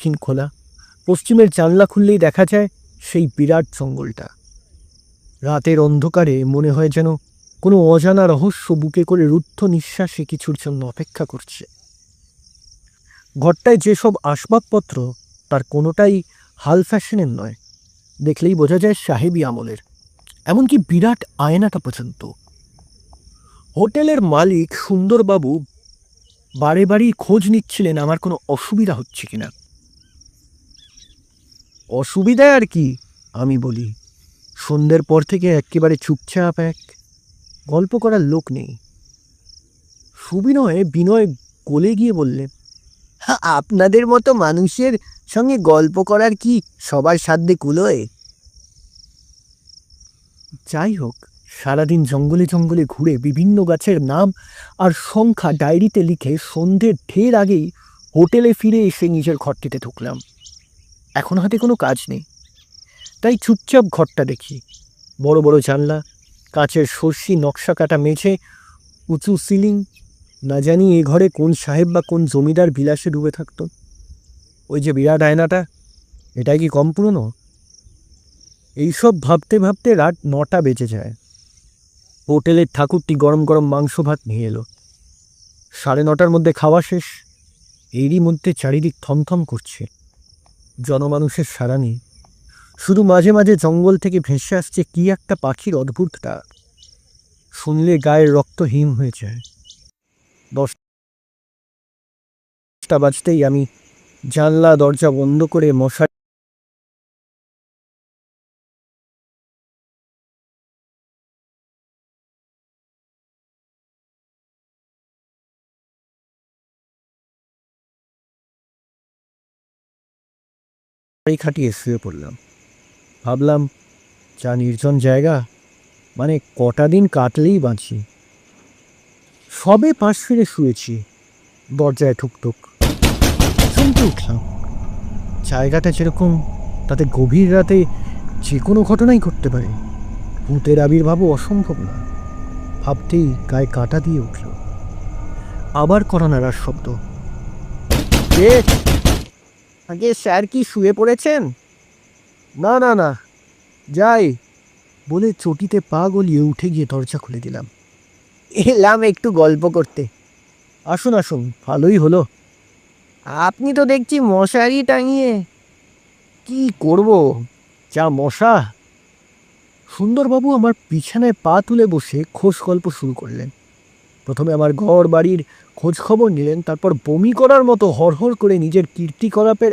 দক্ষিণ খোলা। পশ্চিমের জানলা খুললেই দেখা যায় সেই বিরাট জঙ্গলটা। রাতের অন্ধকারে মনে হয় যেন কোনো অজানা রহস্য বুকে করে রুদ্ধ নিঃশ্বাসে কিছুর জন্য অপেক্ষা করছে। ঘরটায় যেসব আসবাবপত্র তার কোনোটাই হাল ফ্যাশনের নয়, দেখলেই বোঝা যায় সাহেবি আমলের, এমনকি বিরাট আয়নাটা পর্যন্ত। হোটেলের মালিক সুন্দরবাবু বারে বারেই খোঁজ নিচ্ছিলেন আমার কোনো অসুবিধা হচ্ছে কিনা। অসুবিধা আর কি, আমি বলি। সন্ধ্যের পর থেকে একেবারে চুপচাপ, গল্প করার লোক নেই। বিনয় গলে গিয়ে বললেন, আপনাদের মতো মানুষের সঙ্গে গল্প করার কি সবার সাধ্যে কুলোয়? যাই হোক, সারাদিন জঙ্গলে জঙ্গলে ঘুরে বিভিন্ন গাছের নাম আর সংখ্যা ডায়েরিতে লিখে সন্ধ্যের ঢের আগেই হোটেলে ফিরে এসে নিজের ঘরটিতে ঢুকলাম। এখন হাতে কোনো কাজ নেই, তাই চুপচাপ ঘরটা দেখি। বড় বড় জানলা, কাচের সর্ষি নকশা কাটা মেঝে, উঁচু সিলিং। না জানি এ ঘরে কোন সাহেব বা কোন জমিদার বিলাসে ডুবে থাকত। ওই যে বিরাট আয়নাটা, এটাই কি কম পুরনো? এইসব ভাবতে ভাবতে রাত 9টা বেজে যায়। হোটেলের ঠাকুরটি গরম গরম মাংস ভাত নিয়ে এলো। 9:30টার মধ্যে খাওয়া শেষ। এরই মধ্যে চারিদিক থমথম করছে, জনমানুষের সাড়া নেই। শুধু মাঝে মাঝে জঙ্গল থেকে ভেসে আসছে কি একটা পাখির অদ্ভুত ডাক, শুনলে গায়ের রক্ত হিম হয়ে যায়। 10টা বাজতেই আমি জানলা দরজা বন্ধ করে মশারি খাটিয়ে শুয়ে পড়লাম। ভাবলাম, যা নির্জন জায়গা, মানে কটা দিন কাটলেই বাঁচি। সবে পাশ ফিরে শুয়েছি, দরজায় ঠুকঠুক। চমকে উঠলাম। জায়গাটা যেরকম, তাতে গভীর রাতে যে কোনো ঘটনাই ঘটতে পারে। ভূতের আবির্ভাবও অসম্ভব না। ভাবতেই গায়ে কাঁটা দিয়ে উঠল। আবার কড়া নাড়ার শব্দ। আগে স্যার কি শুয়ে পড়েছেন? না না না, যাই বলে চটিতে পা গলিয়ে উঠে গিয়ে দরজা খুলে দিলাম। এলাম একটু গল্প করতে। আসুন আসুন, ভালোই হলো। আপনি তো দেখছি মশারি টাঙিয়ে। কি করব, যা মশা। সুন্দরবাবু আমার বিছানায় পা তুলে বসে খোশ গল্প শুরু করলেন। প্রথমে আমার ঘর বাড়ির খোঁজ খবর নিলেন, তারপর বমি করার মতো হড়হড় করে নিজের কীর্তিকলাপের